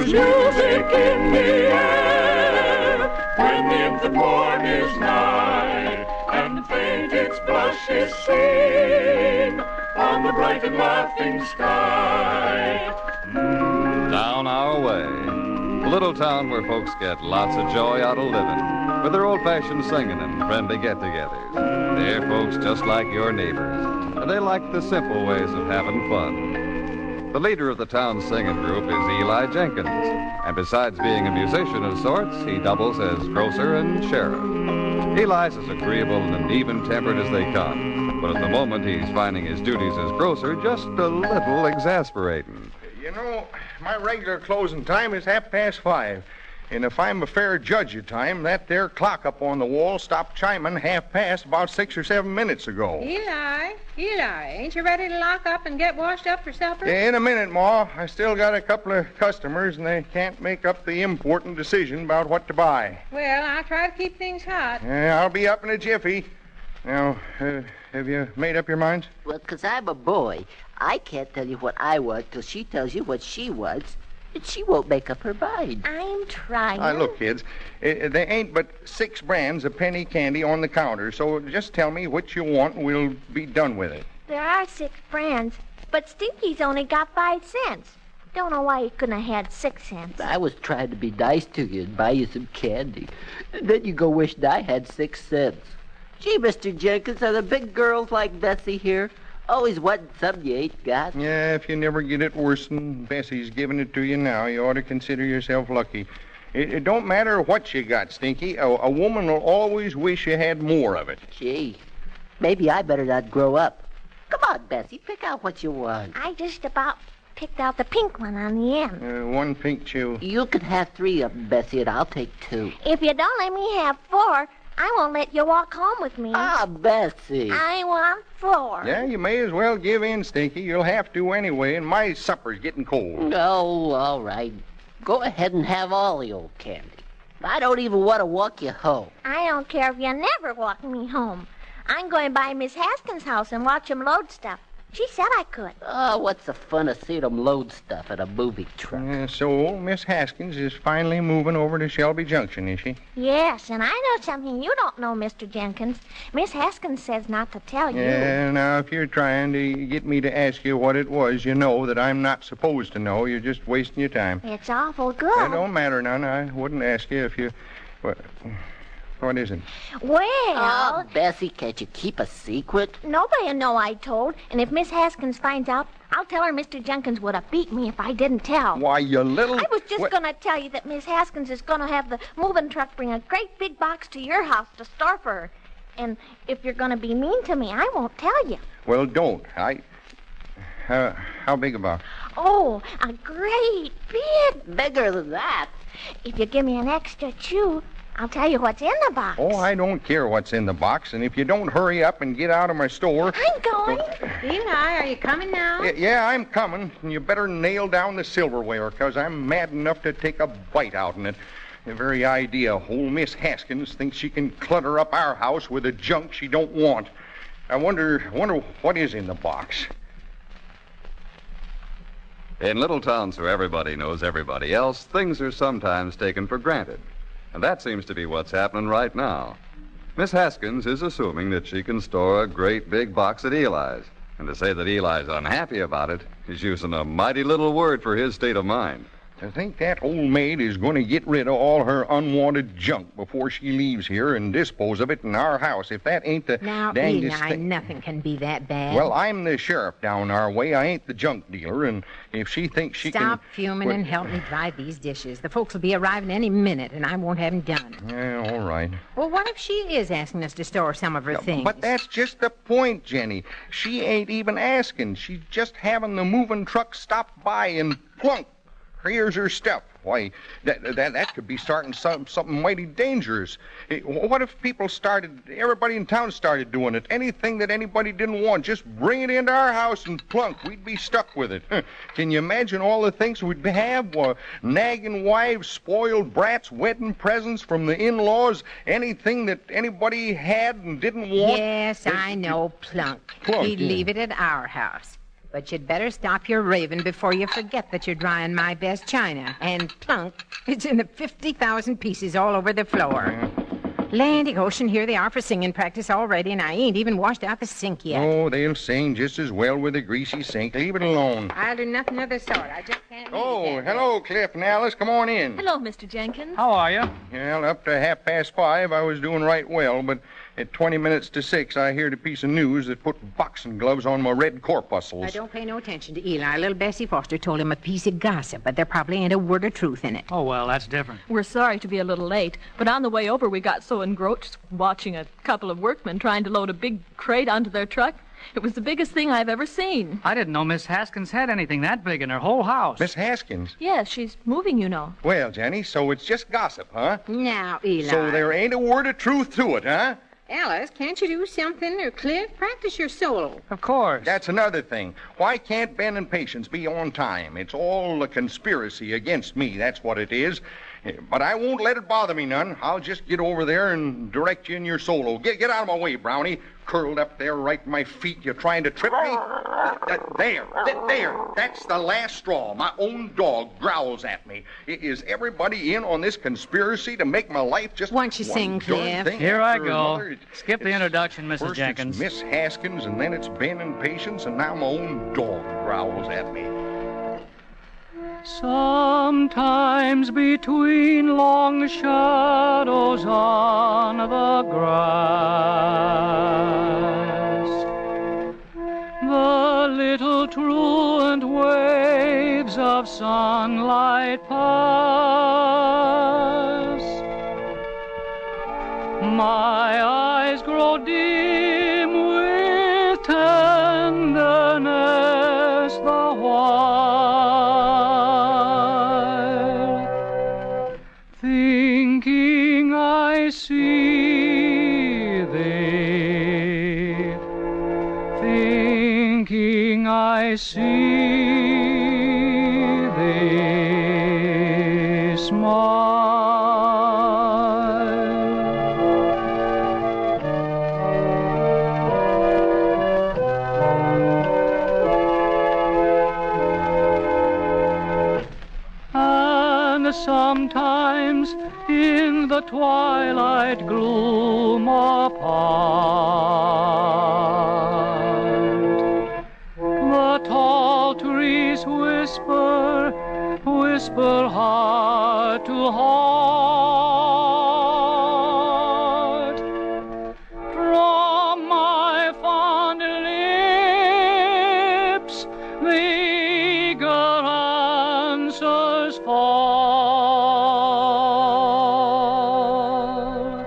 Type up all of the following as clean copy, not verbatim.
There's music in the air when the infant morn is nigh, and faint its blush is seen on the bright and laughing sky. Down our way, a little town where folks get lots of joy out of living, with their old-fashioned singing and friendly get-togethers. They're folks just like your neighbors, and they like the simple ways of having fun. The leader of the town's singing group is Eli Jenkins, and besides being a musician of sorts, he doubles as grocer and sheriff. Eli's as agreeable and even-tempered as they come, but at the moment he's finding his duties as grocer just a little exasperating. You know, my regular closing time is 5:30. And if I'm a fair judge of time, that there clock up on the wall stopped chiming 5:30 about 6 or 7 minutes ago. Eli, ain't you ready to lock up and get washed up for supper? Yeah, in a minute, Ma. I still got a couple of customers, and they can't make up the important decision about what to buy. Well, I'll try to keep things hot. Yeah, I'll be up in a jiffy. Now, have you made up your minds? Well, 'cause I'm a boy, I can't tell you what I want till she tells you what she wants, and she won't make up her mind. I'm trying. Look, kids, there ain't but 6 brands of penny candy on the counter, so just tell me what you want and we'll be done with it. There are 6 brands, but Stinky's only got 5 cents. Don't know why he couldn't have had 6 cents. I was trying to be nice to you and buy you some candy, and then you go wishing I had 6 cents. Gee, Mr. Jenkins, are the big girls like Bessie here always wanting something you ain't got? Yeah, if you never get it worse than Bessie's giving it to you now, you ought to consider yourself lucky. It don't matter what you got, Stinky. A woman will always wish you had more of it. Gee, maybe I better not grow up. Come on, Bessie, pick out what you want. I just about picked out the pink one on the end. 1 pink chew. You can have 3 of them, Bessie, and I'll take 2. If you don't let me have 4, I won't let you walk home with me. Ah, Bessie. I want 4. Yeah, you may as well give in, Stinky. You'll have to anyway, and my supper's getting cold. Oh, all right. Go ahead and have all the old candy. I don't even want to walk you home. I don't care if you never walk me home. I'm going by Miss Haskins' house and watch him load stuff. She said I could. Oh, what's the fun of seeing them load stuff in a moving truck? So old Miss Haskins is finally moving over to Shelby Junction, is she? Yes, and I know something you don't know, Mr. Jenkins. Miss Haskins says not to tell you. Yeah, now, if you're trying to get me to ask you what it was you know that I'm not supposed to know, you're just wasting your time. It's awful good. It don't matter none. I wouldn't ask you if you... What is it? Well... Oh, Bessie, can't you keep a secret? Nobody'll know I told, and if Miss Haskins finds out, I'll tell her Mr. Jenkins would have beat me if I didn't tell. Why, you little... I was just going to tell you that Miss Haskins is going to have the moving truck bring a great big box to your house to store for her. And if you're going to be mean to me, I won't tell you. Well, don't. How big a box? Oh, a great big... Bigger than that. If you give me an extra chew, I'll tell you what's in the box. Oh, I don't care what's in the box, and if you don't hurry up and get out of my store... I'm going. Eli, are you coming now? Yeah, I'm coming, and you better nail down the silverware, because I'm mad enough to take a bite out in it. The very idea old Miss Haskins thinks she can clutter up our house with the junk she don't want. I wonder what is in the box. In little towns where everybody knows everybody else, things are sometimes taken for granted. And that seems to be what's happening right now. Miss Haskins is assuming that she can store a great big box at Eli's. And to say that Eli's unhappy about it is using a mighty little word for his state of mind. I think that old maid is going to get rid of all her unwanted junk before she leaves here and dispose of it in our house. If that ain't the now, dangest Eli, thing... nothing can be that bad. Well, I'm the sheriff down our way. I ain't the junk dealer, and if she thinks she Stop can... fuming and help me dry these dishes. The folks will be arriving any minute, and I won't have them done. Yeah, all right. Well, what if she is asking us to store some of her things? But that's just the point, Jenny. She ain't even asking. She's just having the moving truck stop by and plunk. Here's her stuff. Why, that could be starting something mighty dangerous. What if everybody in town started doing it? Anything that anybody didn't want, just bring it into our house and plunk. We'd be stuck with it. Can you imagine all the things we'd have? Nagging wives, spoiled brats, wedding presents from the in-laws, anything that anybody had and didn't want? Yes, I know, plunk. Plunk, We'd yeah. leave it at our house. But you'd better stop your raving before you forget that you're drying my best china. And plunk, it's in the 50,000 pieces all over the floor. Landy Ocean, here they are for singing practice already, and I ain't even washed out the sink yet. Oh, they'll sing just as well with a greasy sink. Leave it alone. I'll do nothing of the sort. I just can't. Oh, hello, Cliff and Alice. Come on in. Hello, Mr. Jenkins. How are you? Well, up to 5:30, I was doing right well, but at 20 minutes to 6, I heard a piece of news that put boxing gloves on my red corpuscles. I don't pay no attention to Eli. Little Bessie Foster told him a piece of gossip, but there probably ain't a word of truth in it. Oh, well, that's different. We're sorry to be a little late, but on the way over we got so engrossed watching a couple of workmen trying to load a big crate onto their truck. It was the biggest thing I've ever seen. I didn't know Miss Haskins had anything that big in her whole house. Miss Haskins? Yes, she's moving, you know. Well, Jenny, so it's just gossip, huh? Now, Eli. So there ain't a word of truth to it, huh? Alice, can't you do something? Or Cliff, practice your solo. Of course. That's another thing. Why can't Ben and Patience be on time? It's all a conspiracy against me, that's what it is. But I won't let it bother me none. I'll just get over there and direct you in your solo. Get out of my way, Brownie. Curled up there right at my feet. You're trying to trip me? There. That's the last straw. My own dog growls at me. Is everybody in on this conspiracy to make my life just Won't you sing, Cliff? Here I go. Skip the introduction, Mrs. First Jenkins. it's Miss Haskins, and then it's Ben and Patience, and now my own dog growls at me. Sometimes between long shadows on the grass, the little truant waves of sunlight pass. My eyes grow dim with tenderness the while, thinking I see thee, thinking I see thee smile. And sometimes in the twilight gloom apart, the tall trees whisper heart to heart. From my fond lips the eager answers fall,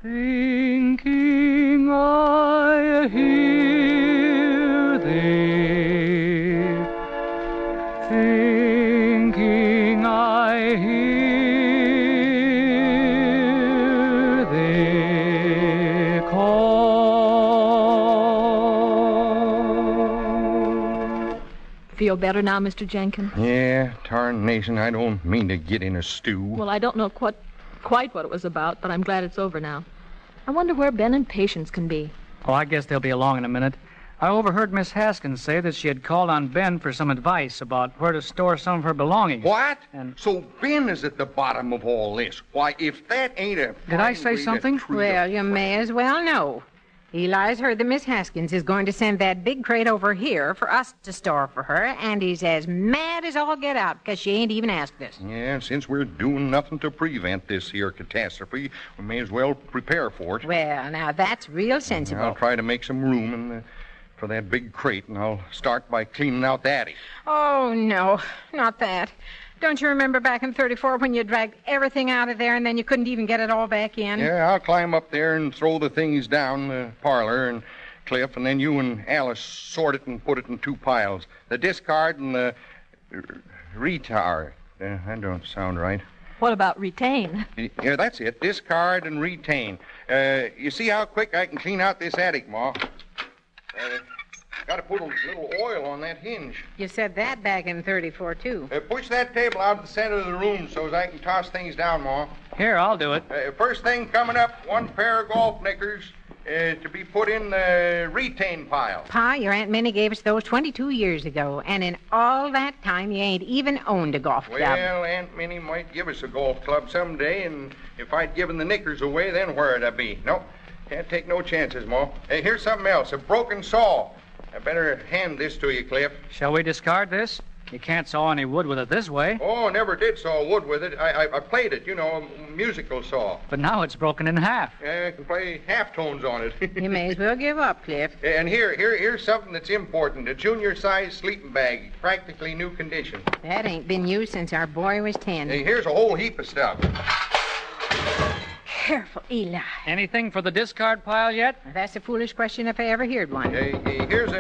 thinking I hear thee, thinking I hear thee call. Feel better now, Mr. Jenkins? Yeah, tarnation, I don't mean to get in a stew. Well, I don't know quite what it was about, but I'm glad it's over now. I wonder where Ben and Patience can be. Oh, I guess they'll be along in a minute. I overheard Miss Haskins say that she had called on Ben for some advice about where to store some of her belongings. What? And- So Ben is at the bottom of all this. Why, if that ain't a... Did I say something? Well, you may as well know. Eli's heard that Miss Haskins is going to send that big crate over here for us to store for her, and he's as mad as all get out because she ain't even asked us. Yeah, since we're doing nothing to prevent this here catastrophe, we may as well prepare for it. Well, now that's real sensible. I'll try to make some room for that big crate, and I'll start by cleaning out the attic. Oh, no, not that. Don't you remember back in 34 when you dragged everything out of there and then you couldn't even get it all back in? Yeah, I'll climb up there and throw the things down the parlor and Cliff, and then you and Alice sort it and put it in two piles. The discard and the retard. That don't sound right. What about retain? Yeah, that's it. Discard and retain. You see how quick I can clean out this attic, Ma? Got to put a little oil on that hinge. You said that back in 34, too. Push that table out of the center of the room so as I can toss things down, Ma. Here, I'll do it. First thing coming up, one pair of golf knickers. To be put in the retain pile. Pa, your Aunt Minnie gave us those 22 years ago, and in all that time you ain't even owned a golf club. Well, Aunt Minnie might give us a golf club someday, and if I'd given the knickers away, then where'd I be? Nope, can't take no chances, Ma. Hey, here's something else, a broken saw. I better hand this to you, Cliff. Shall we discard this? You can't saw any wood with it this way. Oh, never did saw wood with it. I played it, you know, a musical saw. But now it's broken in half. I can play half tones on it. You may as well give up, Cliff. And here's something that's important. A junior-sized sleeping bag, practically new condition. That ain't been used since our boy was 10. Hey, here's a whole heap of stuff. Careful, Eli. Anything for the discard pile yet? That's a foolish question if I ever heard one. Hey, here's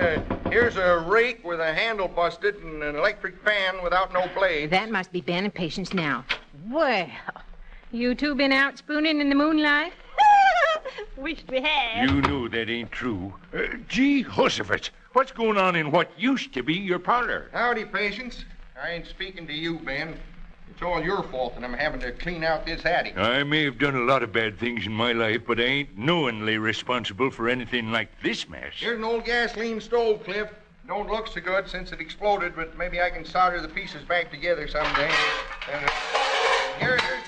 a rake with a handle busted and an electric fan without no blade. That must be Ben and Patience now. Well, you two been out spooning in the moonlight? Wished we had. You know that ain't true. Gee, Hussifus, what's going on in what used to be your parlor? Howdy, Patience. I ain't speaking to you, Ben. It's all your fault that I'm having to clean out this attic. I may have done a lot of bad things in my life, but I ain't knowingly responsible for anything like this mess. Here's an old gasoline stove, Cliff. Don't look so good since it exploded, but maybe I can solder the pieces back together someday. Here's a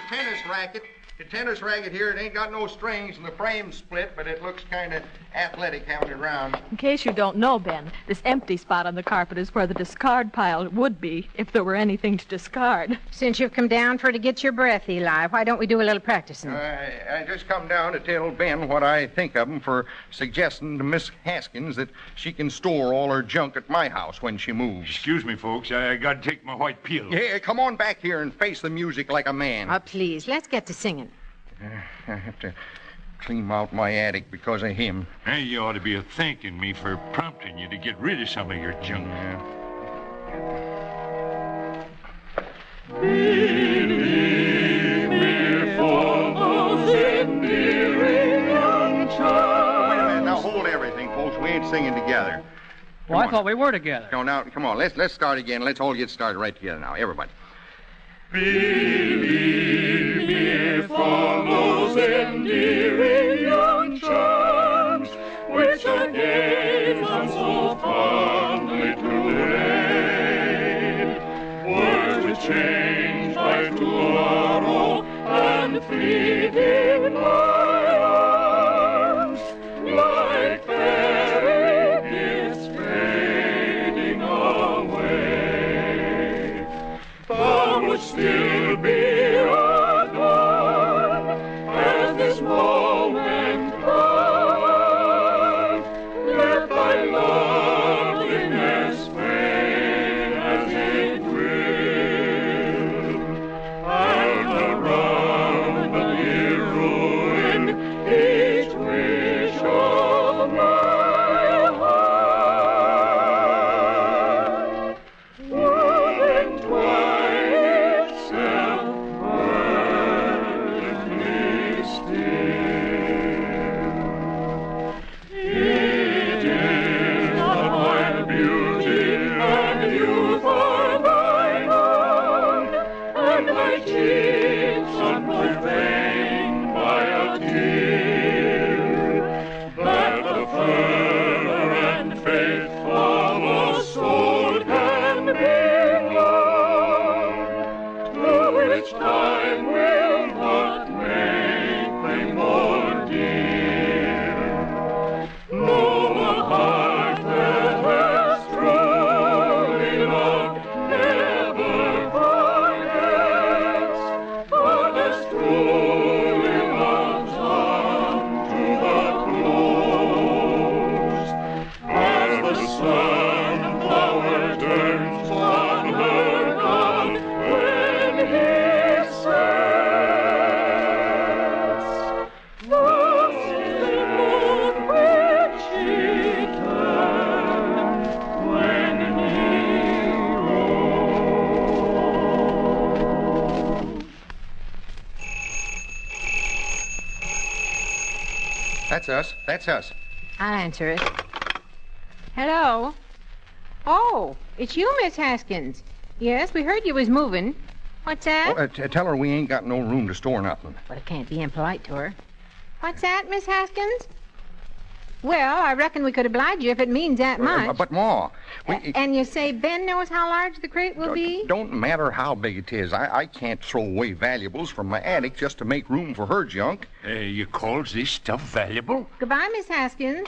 tennis racket. The tennis racket here, it ain't got no strings and the frame's split, but it looks kind of athletic having it around. In case you don't know, Ben, this empty spot on the carpet is where the discard pile would be if there were anything to discard. Since you've come down for to get your breath, Eli, why don't we do a little practicing? I just come down to tell Ben what I think of him for suggesting to Miss Haskins that she can store all her junk at my house when she moves. Excuse me, folks. I got to take my white pill. Yeah, come on back here and face the music like a man. Please, let's get to singing. I have to clean out my attic because of him. Hey, you ought to be thanking me for prompting you to get rid of some of your junk. Wait a minute, now hold everything, folks. We ain't singing together. Well, I thought we were together. No, now, come on. Let's start again. Let's all get started right together now. Everybody. Believe me for those endearing young charms which I gave them so fondly today. Words which change by tomorrow and fleet in my arms like fairy gifts fading away. Thou would still be adorned as this moment comes. Let thy loveliness fade as it will, and around the dear ruin each wish of my heart would entwine itself perfectly still. It is not my beauty and youth are thine own, and my cheeks unprofaned by a tear, that the fervor and faithful soul can belong, to which time will not make them more dear. No heart that has truly loved never forgets, but as truly loves on to the close. As the sunflower turns on her god when he sets, thus is the moon which she turned when he rose. That's us. That's us. I'll answer it. Hello? Oh, it's you, Miss Haskins. Yes, we heard you was moving. What's that? Tell her we ain't got no room to store nothing. Well, it can't be impolite to her. What's that, Miss Haskins? Well, I reckon we could oblige you if it means that much. But, Ma... And you say Ben knows how large the crate will be? Don't matter how big it is. I can't throw away valuables from my attic just to make room for her junk. You calls this stuff valuable? Goodbye, Miss Haskins.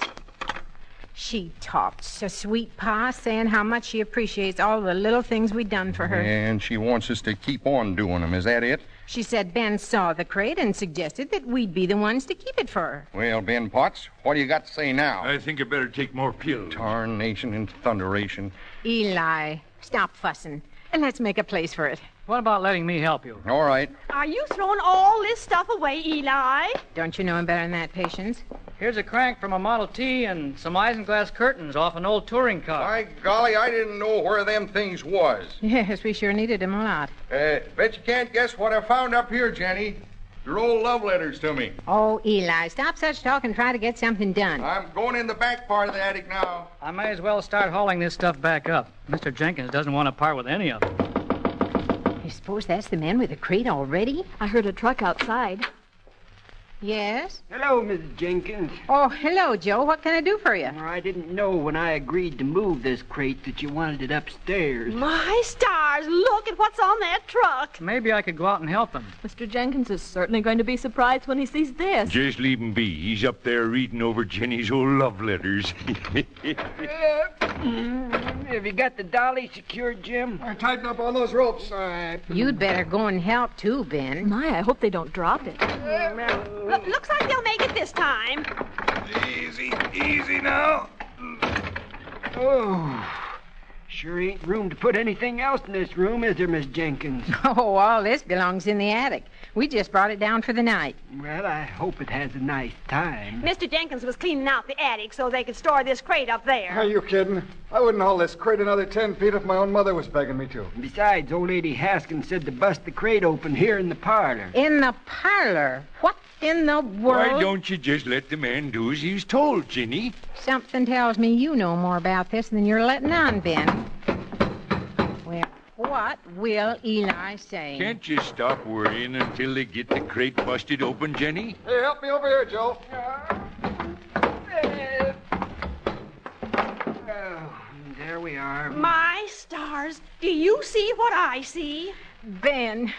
She talked so sweet, Pa, saying how much she appreciates all the little things we done for her. And she wants us to keep on doing them. Is that it? She said Ben saw the crate and suggested that we'd be the ones to keep it for her. Well, Ben Potts, what do you got to say now? I think I better take more pills. Tarnation and thunderation. Eli, stop fussing, and let's make a place for it. What about letting me help you? All right. Are you throwing all this stuff away, Eli? Don't you know him better than that, Patience? Here's a crank from a Model T and some isinglass curtains off an old touring car. By golly, I didn't know where them things was. Yes, we sure needed them a lot. Bet you can't guess what I found up here, Jenny. Your old love letters to me. Oh, Eli, stop such talk and try to get something done. I'm going in the back part of the attic now. I may as well start hauling this stuff back up. Mr. Jenkins doesn't want to part with any of it. You suppose that's the man with the crate already? I heard a truck outside. Yes? Hello, Mrs. Jenkins. Oh, hello, Joe. What can I do for you? I didn't know when I agreed to move this crate that you wanted it upstairs. My stars, look at what's on that truck. Maybe I could go out and help him. Mr. Jenkins is certainly going to be surprised when he sees this. Just leave him be. He's up there reading over Jenny's old love letters. Have you got the dolly secured, Jim? I tightened up all those ropes. You'd better go and help, too, Ben. My, I hope they don't drop it. Looks like they'll make it this time. Easy now. Oh, sure ain't room to put anything else in this room, is there, Miss Jenkins? Oh, all this belongs in the attic. We just brought it down for the night. Well, I hope it has a nice time. Mr. Jenkins was cleaning out the attic so they could store this crate up there. Are you kidding? I wouldn't haul this crate another 10 feet if my own mother was begging me to. Besides, old lady Haskins said to bust the crate open here in the parlor. In the parlor? What in the world? Why don't you just let the man do as he's told, Jenny? Something tells me you know more about this than you're letting on, Ben. Well, what will Eli say? Can't you stop worrying until they get the crate busted open, Jenny? Hey, help me over here, Joe. There we are. My stars, do you see what I see? Ben.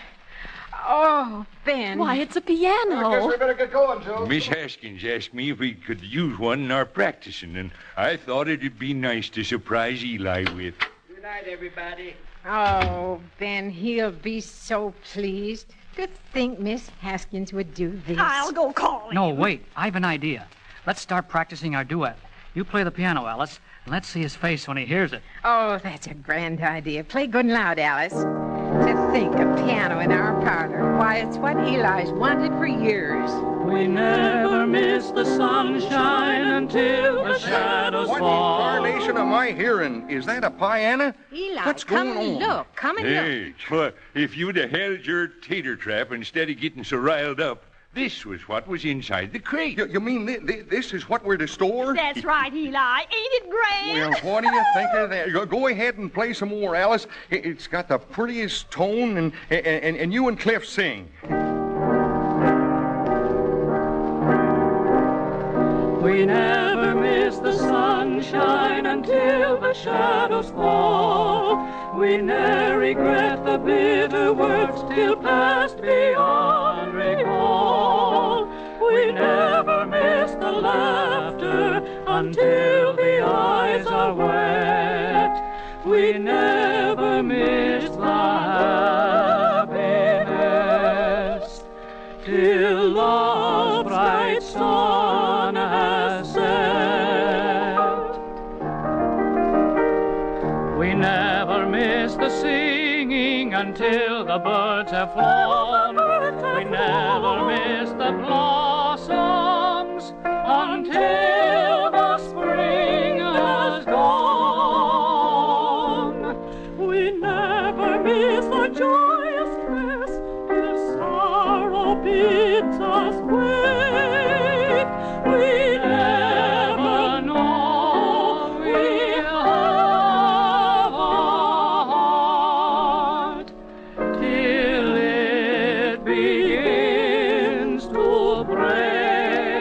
Oh, Ben. Why, it's a I guess piano. we better get going, Joe. Miss Haskins asked me if we could use one in our practicing, and I thought it'd be nice to surprise Eli with. Good night, everybody. Oh, Ben, he'll be so pleased. To think Miss Haskins would do this. I'll go call him. No, wait. I have an idea. Let's start practicing our duet. You play the piano, Alice, and let's see his face when he hears it. Oh, that's a grand idea. Play good and loud, Alice. To think, a piano in our parlor. Why, it's what Eli's wanted for years. We never miss the sunshine until the shadows What fall. incarnation am I hearing? Is that a piano? Eli, What's come going and on? look. Come and look. Hey, well, if you'd have held your tater trap instead of getting so riled up, this was what was inside the crate. You mean this is what we're to store? That's right, Eli. Ain't it grand? Well, what do you think of that? Go ahead and play some more, Alice. It's got the prettiest tone, and you and Cliff sing. We never miss the sunshine until the shadows fall. We ne'er regret the bitter words till past beyond recall. We never miss the laughter until the eyes are wet. We never miss the happiness till love's bright sun has set. We never miss the singing until the birds have flown. We never miss the blossoms until the spring has gone. We never miss the joyous dress till sorrow bids us wait. We never know we'll have a heart till it begins to break.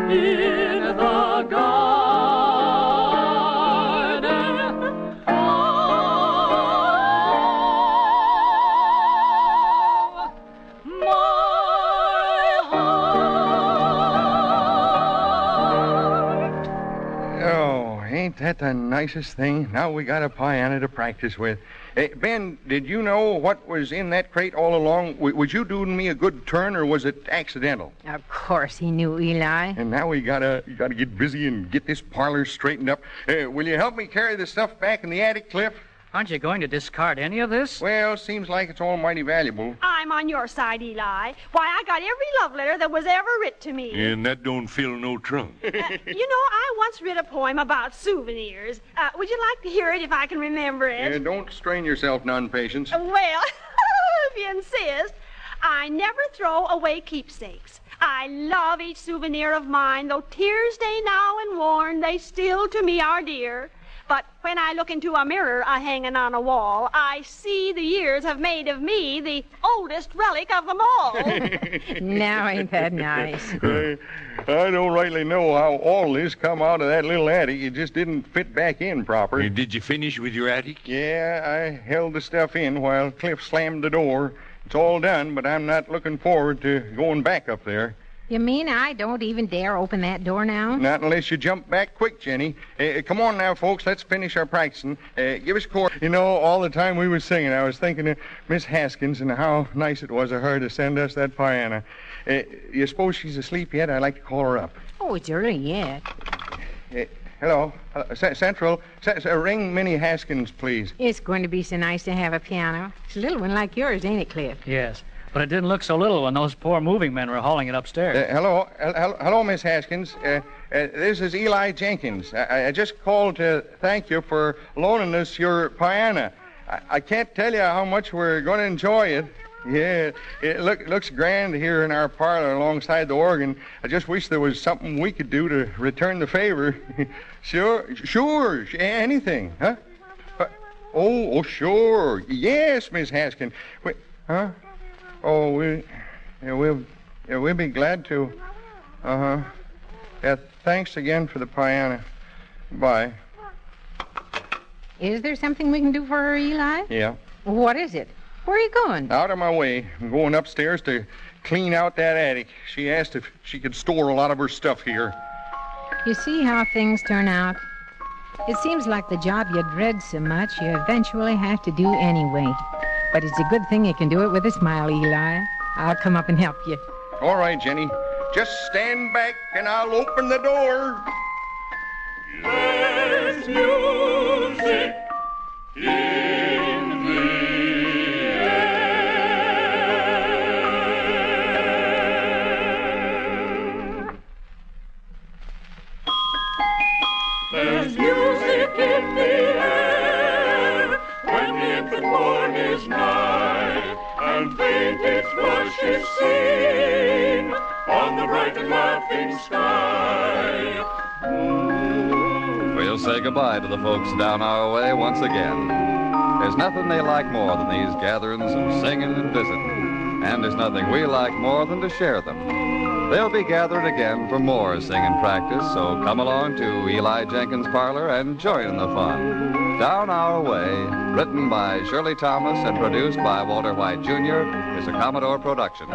in the garden. Oh, my heart. Oh, ain't that the nicest thing? Now we got a piano to practice with. Hey, Ben, did you know what was in that crate all along? Was you doing me a good turn, or was it accidental? Of course he knew, Eli. And now we gotta get busy and get this parlor straightened up. Will you help me carry the stuff back in the attic, Cliff? Aren't you going to discard any of this? Well, seems like it's all mighty valuable. I'm on your side, Eli. Why, I got every love letter that was ever writ to me. And that don't fill no trunk. You know, I once writ a poem about souvenirs. Would you like to hear it if I can remember it? Don't strain yourself none, Patience. Well, if you insist, I never throw away keepsakes. I love each souvenir of mine, though tears stay now and worn, they still to me are dear. But when I look into a mirror hanging on a wall, I see the years have made of me the oldest relic of them all. Now ain't that nice? I don't rightly know how all this come out of that little attic. It just didn't fit back in proper. Did you finish with your attic? Yeah, I held the stuff in while Cliff slammed the door. It's all done, but I'm not looking forward to going back up there. You mean I don't even dare open that door now? Not unless you jump back quick, Jenny. Come on now, folks. Let's finish our practicing. Give us a chord. You know, all the time we were singing, I was thinking of Miss Haskins and how nice it was of her to send us that piano. You suppose she's asleep yet? I'd like to call her up. Oh, it's early yet. Hello. Central. Ring Minnie Haskins, please. It's going to be so nice to have a piano. It's a little one like yours, ain't it, Cliff? Yes. But it didn't look so little when those poor moving men were hauling it upstairs. Hello, Miss Haskins. This is Eli Jenkins. I just called to thank you for loaning us your piano. I can't tell you how much we're going to enjoy it. Yeah, it looks grand here in our parlor alongside the organ. I just wish there was something we could do to return the favor. Sure, anything, huh? Oh, sure. Yes, Miss Haskins. Huh? Oh, we'll be glad to. Yeah, thanks again for the piano. Bye. Is there something we can do for her, Eli? Yeah. What is it? Where are you going? Out of my way. I'm going upstairs to clean out that attic. She asked if she could store a lot of her stuff here. You see how things turn out? It seems like the job you dread so much, you eventually have to do anyway. But it's a good thing you can do it with a smile, Eli. I'll come up and help you. All right, Jenny. Just stand back and I'll open the door. There's music in the air. There's music in the air when the infant morn is nigh, and faint its blush is seen on the bright and laughing sky. We'll say goodbye to the folks down our way once again. There's nothing they like more than these gatherings of singing and visiting. And there's nothing we like more than to share them. They'll be gathered again for more singing practice, so come along to Eli Jenkins' parlor and join in the fun. Down Our Way, written by Shirley Thomas and produced by Walter White, Jr., is a Commodore production.